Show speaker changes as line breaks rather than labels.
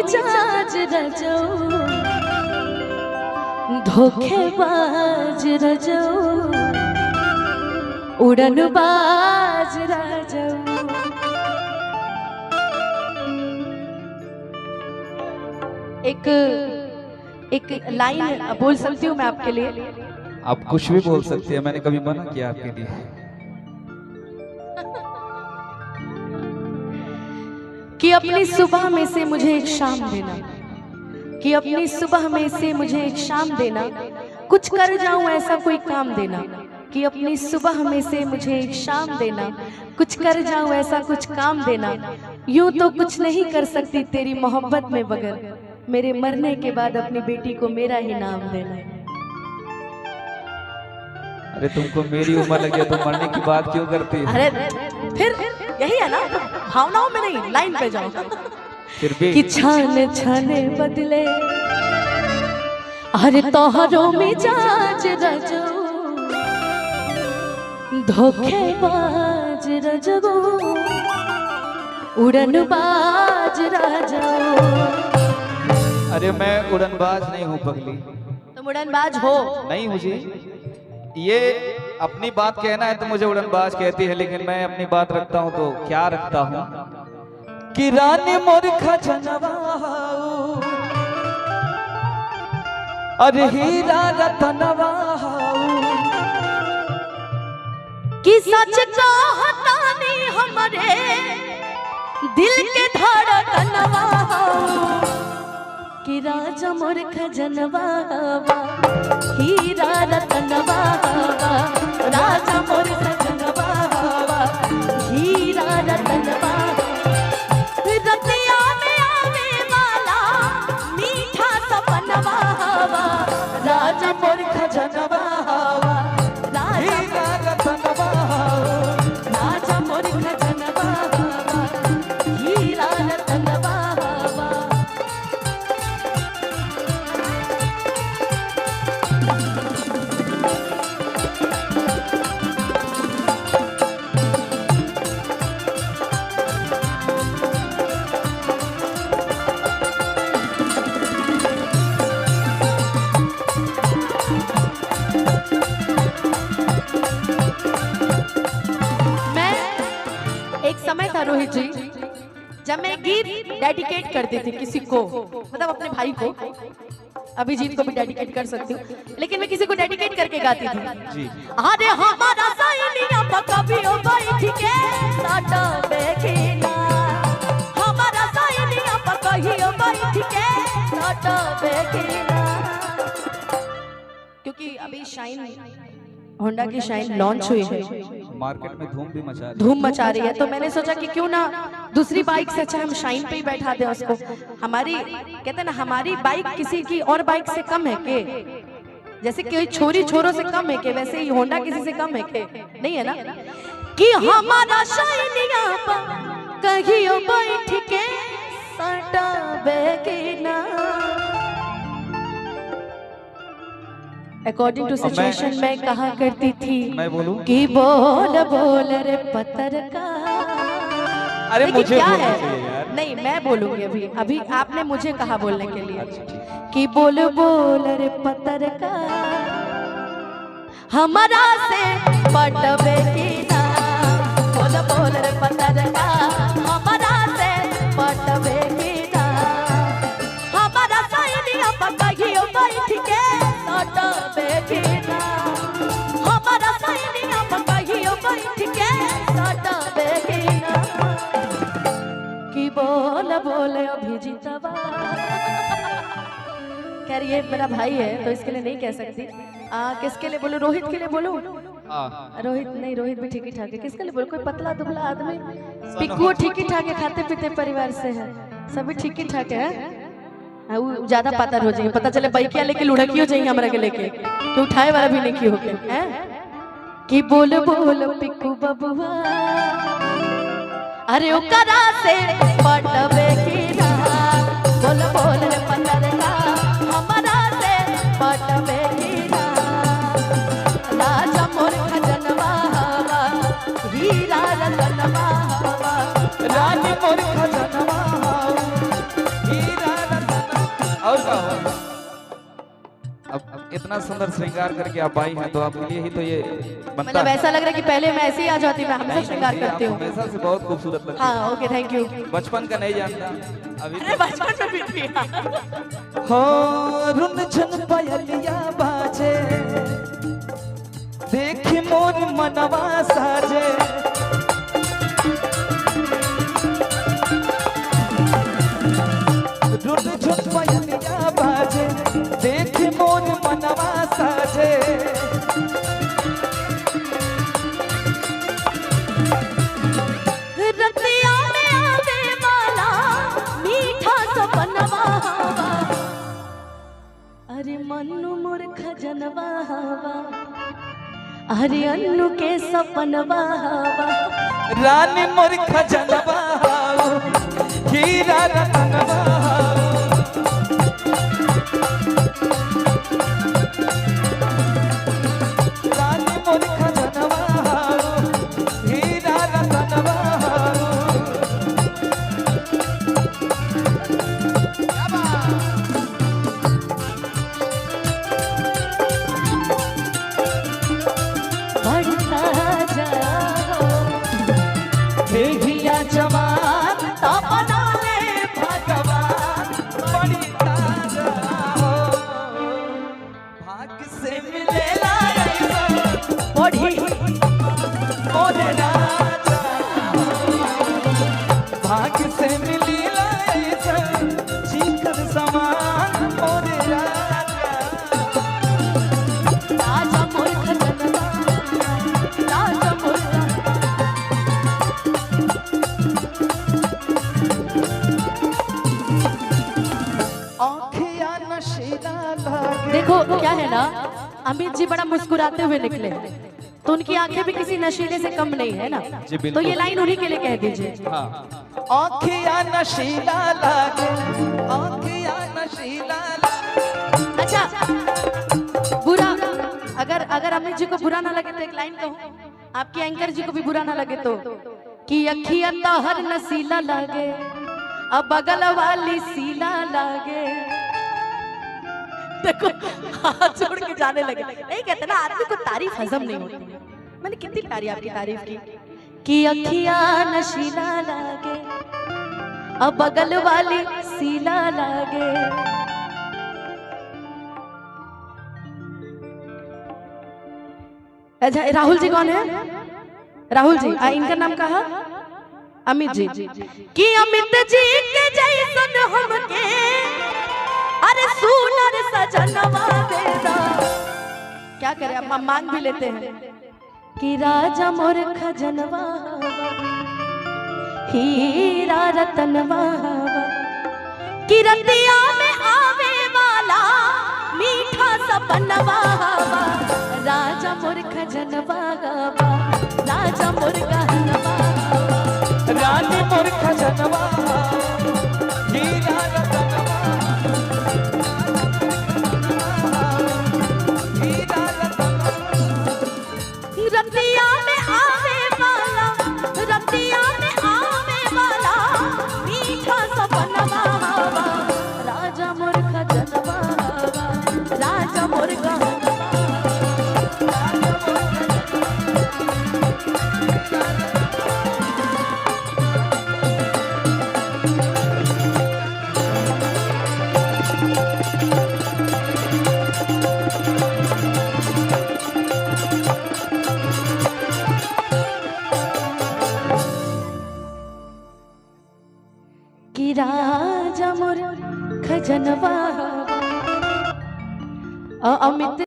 मिजाज रजो धोखेबाज रजो उड़नबाज रजो। एक लाइन बोल सकती हूँ मैं आपके लिए?
आप कुछ भी बोल सकते हैं, मैंने कभी मना किया आपके लिए?
कि अपनी सुबह में से मुझे एक शाम देना, कि अपनी सुबह में से मुझे एक शाम देना, कुछ कर जाऊं ऐसा कोई काम देना। कि अपनी सुबह में से मुझे एक शाम देना, कुछ कर जाऊं ऐसा कुछ काम देना। यूं तो कुछ नहीं कर सकती तेरी मोहब्बत में, बगैर मेरे मरने के बाद अपनी बेटी को मेरा ही नाम देना।
अरे तुमको मेरी उम्र लग गया, तुम मरने की बात क्यों करती है?
अरे फिर यही है ना, भावनाओं में नहीं, लाइन पे जाओ।
फिर भी
कि छाने छाने बदले अरे तोहरो मिजाज रजो धोखेबाज रजो उड़नबाज रजो।
अरे मैं उड़नबाज नहीं हूँ पगली।
तुम उड़नबाज हो?
नहीं हूँ जी। ये अपनी बात कहना है तो मुझे उड़नबाज कहती है, लेकिन मैं अपनी बात रखता हूँ तो क्या रखता हूँ कि रानी मोर खजनवा अरे हीरा रतनवा
कि सच कहतानी हमरे दिल के धड़कनवा कि राजा मोर खजनवा हीरा रतनवा राजा मोर खजनवा हीरा रतनवा। रतिया में आवे वाला मीठा सपनवा राजा मोर खजनवा
हीरा रतनवा
राजा मोर खजनवा हीरा रतनवा। समय था रोहित जी जब मैं गीत डेडिकेट करती थी किसी को, मतलब अपने भाई को, अभिजीत को भी डेडिकेट कर सकती हूँ, लेकिन मैं किसी को डेडिकेट करके गाती थी जी। अरे हमारा साइनिया कभी ओ बैठ के साटा बेखिना, हमारा साइनिया कभी ओ बैठ के साटा बेखिना। क्योंकि अभी शाइन होंडा की शाइन लॉन्च हुई है,
मार्केट में
धूम मचा रही है, तो मैंने सोचा कि क्यों ना दूसरी बाइक से अच्छा हम शाइन पे ही बैठा दें उसको। हमारी कहते हैं ना, हमारी बाइक किसी की और बाइक से कम है के? जैसे कोई छोरी छोरों से कम है के, वैसे ही होंडा किसी से कम है के? नहीं है ना। कि हमारा शाइनिया कहियो बैठ के सटावे के ना। अकॉर्डिंग टू सिचुएशन मैं कहा करती थी,
मैं बोलूं
कि बोल बोल रे पत्रकार।
अरे मुझे
क्या
बोलना
है?
चाहिए यार।
नहीं मैं बोलूंगी अभी, अभी आपने मुझे कहा बोलने के लिए कि बोल बोल रे पत्रकार हमारा से पटवे की ना। बोल बोल रे पत्रकार हमारा से पटवे की ना। हमारा साइनिया पकाइयो बैठ के सटवे की ना। हमारा साइनिया पकाइयो बैठ के सटवे की ना। कि बोल बोल अभिजीतवा। खैर ये मेरा भाई है तो इसके लिए नहीं कह सकती। किसके लिए बोलूं? रोहित के लिए बोलूं? रोहित नहीं, रोहित भी ठीक ही ठाक है। किसके लिए बोलूं? कोई पतला दुबला आदमी? पिक्कू ठीक ही ठाक है, खाते पीते परिवार से है, सभी ठीक ही ठाक है। वो ज्यादा पातर हो जाएंगे, पता चले बैकिया लेके लुढ़की हो जाएंगे हमरा के लेके, कि उठाए वाला भी नहीं की हो के हैं। कि बोल बोल पिक्कू बबुआ अरे ओकरा से पटवे की ना। बोल बोल रे पतरका हमारा से पटवे की ना। राजा मोर खजनवा हीरा रतनवा
रानी मोर खजनवा हीरा और का हो। अब इतना सुंदर श्रृंगार करके आप आई हैं तो आपके लिए ही तो ये बनता
मतलब
है।
ऐसा लग रहा है कि पहले मैं ऐसे ही आ जाती, मैं हमेशा
नहीं,
श्रृंगार
नहीं,
करती
आप
हूँ।
हमेशा से बहुत खूबसूरत लगती
हाँ ओके थैंक यू।
है। बचपन का नहीं जानता अभी
अरे बचपन में भी
हो रुन झन पयलिया बाजे देखी मोर मनवा साजे रुन झन पयलिया बाजे देखी मोर मनवा साजे
रतिया में आवे वाला मीठा सपनवा हवा, अरे मन्नू मोर खजनवा हवा, अरे अन्नू के सपनवा हवा,
रानी मोर खजनवा हाओ, हीरा रतनवा हाओ। रानी मोर खजनवा हाओ, हीरा रतनवा हाओ।
बढ़ता जाओ देहिया जवान तपना ले
भगवान बड़ी ताजा हो, भाग्य से मिलेला ऐसा
बढ़ी
मोरे राजा हो। भाग्य से मिलेला ऐसा जीकर समान मोरे राजा।
राजा मोर खजनवा, राजा मोर
आँखियाँ नशीला लागे।
देखो क्या है ना, अमित जी बड़ा मुस्कुराते हुए निकले तो उनकी आंखें भी किसी नशीले से कम नहीं है ना,
जी,
तो
बिल्कुल।
ये लाइन उन्हीं के लिए कह दीजिए।
हाँ आँखियाँ नशीला लागे, आँखियाँ नशीला लागे।
अच्छा बुरा, अगर अगर अमित जी को बुरा ना लगे तो एक लाइन कहूँ, आपके एंकर जी को भी बुरा ना लगे तो, कि अखिया तहर नसीला लागे अब बगल वाली सीला लागे। देखो हाथ जोड़ के जाने लगे, नहीं कहते ना आदमी को तारीफ हजम नहीं होती। मैंने कितनी प्यारी आपकी तारीफ की कि अखिया नशीला लागे अब बगल वाली सीला लागे। अच्छा राहुल जी कौन है? राहुल जी इनका नाम कहा? अमित जी। कि अमित जी के जैसन हमके अरे सुनर सजनवा देदा। क्या करे अब मांग भी लेते हैं कि राजा मोर खजनवा हीरा रतनवा, कि रतिया में आवे वाला मीठा सपनवा, राजा मोर खजनवा, राजा मोर गहनवा,
रानी मोर खजनवा हीरा रतनवा, हीरा रतनवा।
रतिया में आवे वाला, रतिया में आवे वाला मीठा सपनवा, राजा मोर खजनवा, राजा मोर गहनवा। कि राजा मोर खजनवा अमित